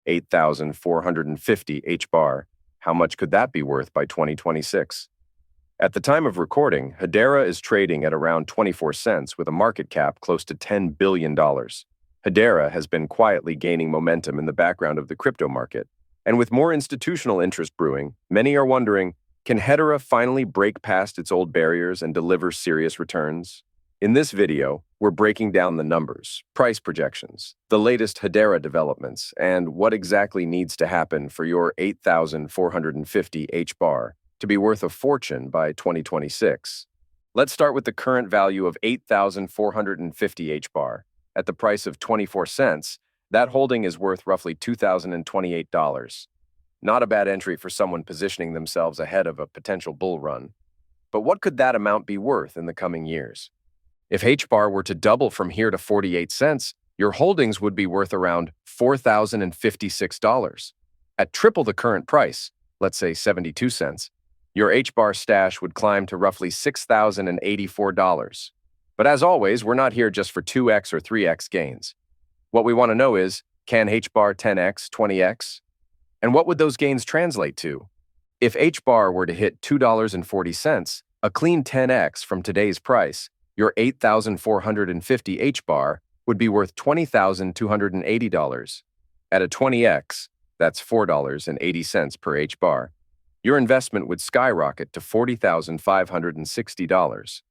8,450 HBAR. How much could that be worth by 2026? At the time of recording, Hedera is trading at around 24 cents with a market cap close to $10 billion. Hedera has been quietly gaining momentum in the background of the crypto market, and with more institutional interest brewing, many are wondering, can Hedera finally break past its old barriers and deliver serious returns? In this video, we're breaking down the numbers, price projections, the latest Hedera developments, and what exactly needs to happen for your 8,450 HBAR to be worth a fortune by 2026. Let's start with the current value of 8,450 HBAR. At the price of 24 cents, that holding is worth roughly $2,028. Not a bad entry for someone positioning themselves ahead of a potential bull run. But what could that amount be worth in the coming years? If HBAR were to double from here to 48 cents, your holdings would be worth around $4,056. At triple the current price, let's say 72 cents, your HBAR stash would climb to roughly $6,084. But as always, we're not here just for 2x or 3x gains. What we want to know is, can HBAR 10x, 20x? And what would those gains translate to? If HBAR were to hit $2.40, a clean 10x from today's price, your 8,450 HBAR would be worth $20,280. At a 20x, that's $4.80 per HBAR. Your investment would skyrocket to $40,560.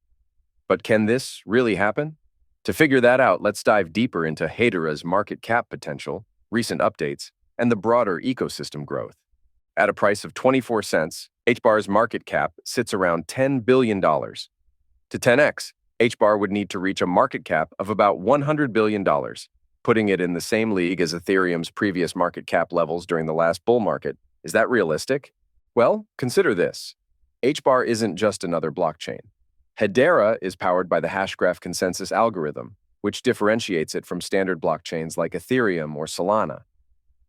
But can this really happen? To figure that out, let's dive deeper into Hedera's market cap potential, recent updates, and the broader ecosystem growth. At a price of 24 cents, HBAR's market cap sits around $10 billion. To 10x, HBAR would need to reach a market cap of about $100 billion, putting it in the same league as Ethereum's previous market cap levels during the last bull market. Is that realistic? Well, consider this. HBAR isn't just another blockchain. Hedera is powered by the hashgraph consensus algorithm, which differentiates it from standard blockchains like Ethereum or Solana.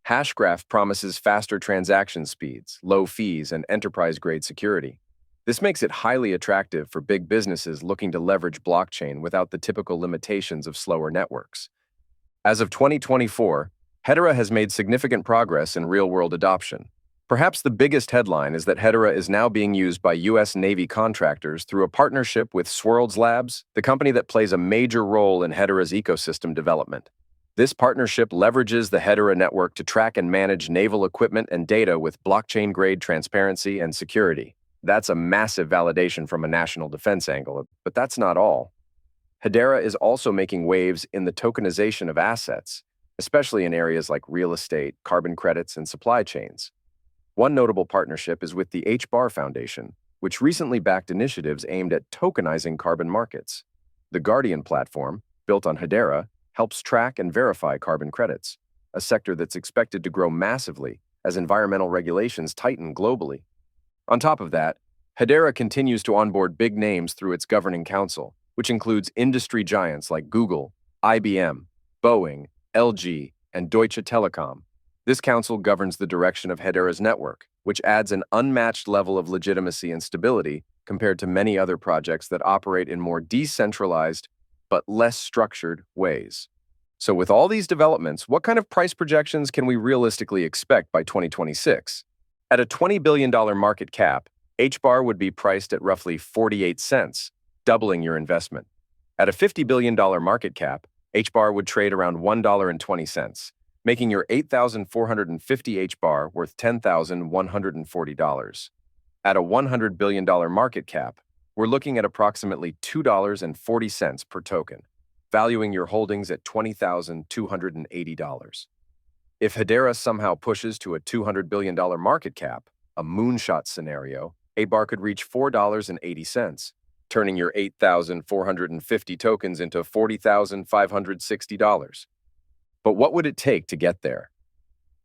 Hashgraph promises faster transaction speeds, low fees, and enterprise-grade security. This makes it highly attractive for big businesses looking to leverage blockchain without the typical limitations of slower networks. As of 2024, Hedera has made significant progress in real-world adoption. Perhaps the biggest headline is that Hedera is now being used by U.S. Navy contractors through a partnership with Swirlds Labs, the company that plays a major role in Hedera's ecosystem development. This partnership leverages the Hedera network to track and manage naval equipment and data with blockchain-grade transparency and security. That's a massive validation from a national defense angle, but that's not all. Hedera is also making waves in the tokenization of assets, especially in areas like real estate, carbon credits, and supply chains. One notable partnership is with the HBAR Foundation, which recently backed initiatives aimed at tokenizing carbon markets. The Guardian platform, built on Hedera, helps track and verify carbon credits, a sector that's expected to grow massively as environmental regulations tighten globally. On top of that, Hedera continues to onboard big names through its governing council, which includes industry giants like Google, IBM, Boeing, LG, and Deutsche Telekom. This council governs the direction of Hedera's network, which adds an unmatched level of legitimacy and stability compared to many other projects that operate in more decentralized but less structured ways. So with all these developments, what kind of price projections can we realistically expect by 2026? At a $20 billion market cap, HBAR would be priced at roughly 48 cents, doubling your investment. At a $50 billion market cap, HBAR would trade around $1.20, making your 8,450 HBAR worth $10,140. At a $100 billion market cap, we're looking at approximately $2.40 per token, valuing your holdings at $20,280. If Hedera somehow pushes to a $200 billion market cap, a moonshot scenario, HBAR could reach $4.80, turning your 8,450 tokens into $40,560. But what would it take to get there?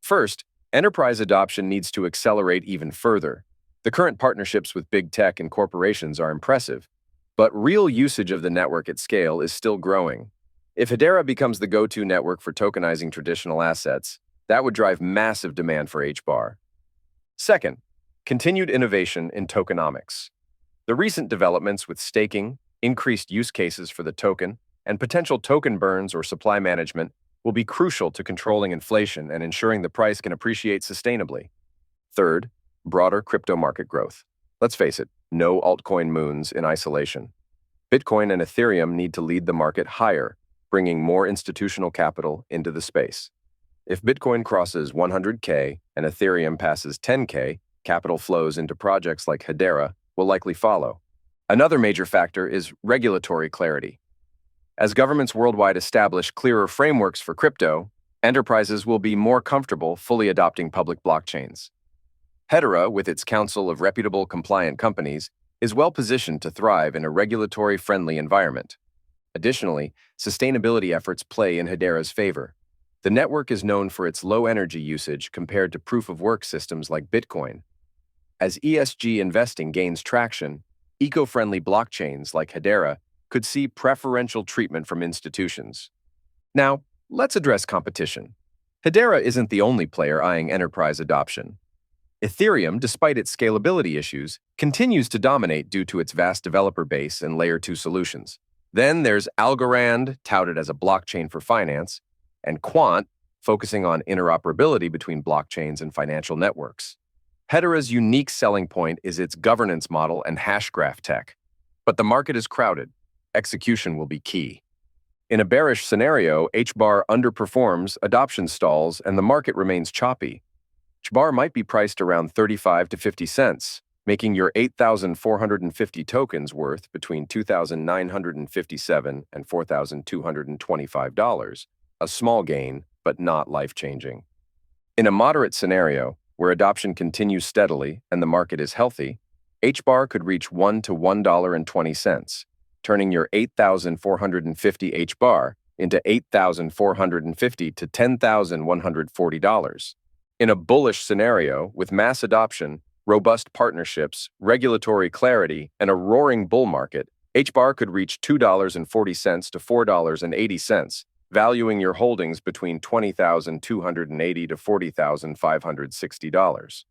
First, enterprise adoption needs to accelerate even further. The current partnerships with big tech and corporations are impressive, but real usage of the network at scale is still growing. If Hedera becomes the go-to network for tokenizing traditional assets, that would drive massive demand for HBAR. Second, continued innovation in tokenomics. The recent developments with staking, increased use cases for the token, and potential token burns or supply management will be crucial to controlling inflation and ensuring the price can appreciate sustainably. Third, broader crypto market growth. Let's face it, no altcoin moons in isolation. Bitcoin and Ethereum need to lead the market higher, bringing more institutional capital into the space. If Bitcoin crosses 100K and Ethereum passes 10K, capital flows into projects like Hedera will likely follow. Another major factor is regulatory clarity. As governments worldwide establish clearer frameworks for crypto, enterprises will be more comfortable fully adopting public blockchains. Hedera, with its council of reputable compliant companies, is well positioned to thrive in a regulatory-friendly environment. Additionally, sustainability efforts play in Hedera's favor. The network is known for its low energy usage compared to proof-of-work systems like Bitcoin. As ESG investing gains traction, eco-friendly blockchains like Hedera could see preferential treatment from institutions. Now, let's address competition. Hedera isn't the only player eyeing enterprise adoption. Ethereum, despite its scalability issues, continues to dominate due to its vast developer base and Layer 2 solutions. Then there's Algorand, touted as a blockchain for finance, and Quant, focusing on interoperability between blockchains and financial networks. Hedera's unique selling point is its governance model and hash graph tech. But the market is crowded. Execution will be key. In a bearish scenario, HBAR underperforms, adoption stalls, and the market remains choppy. HBAR might be priced around 35 to 50 cents, making your 8,450 tokens worth between $2,957 and $4,225, a small gain, but not life-changing. In a moderate scenario, where adoption continues steadily and the market is healthy, HBAR could reach $1 to $1.20, turning your 8,450 HBAR into 8,450 to $10,140. In a bullish scenario, with mass adoption, robust partnerships, regulatory clarity, and a roaring bull market, HBAR could reach $2.40 to $4.80, valuing your holdings between $20,280 to $40,560.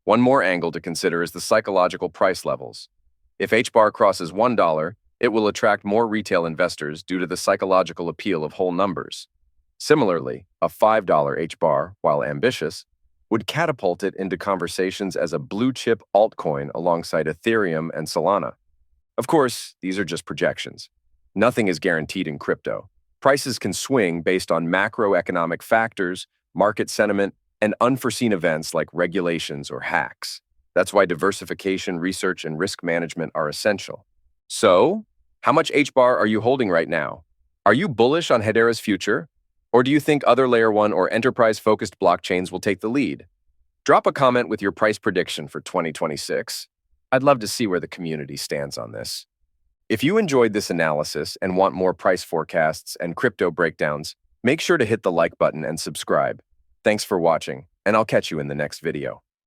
One more angle to consider is the psychological price levels. If HBAR crosses $1, it will attract more retail investors due to the psychological appeal of whole numbers. Similarly, a $5 HBAR, while ambitious, would catapult it into conversations as a blue-chip altcoin alongside Ethereum and Solana. Of course, these are just projections. Nothing is guaranteed in crypto. Prices can swing based on macroeconomic factors, market sentiment, and unforeseen events like regulations or hacks. That's why diversification, research, and risk management are essential. So, how much HBAR are you holding right now? Are you bullish on Hedera's future? Or do you think other Layer 1 or enterprise-focused blockchains will take the lead? Drop a comment with your price prediction for 2026. I'd love to see where the community stands on this. If you enjoyed this analysis and want more price forecasts and crypto breakdowns, make sure to hit the like button and subscribe. Thanks for watching, and I'll catch you in the next video.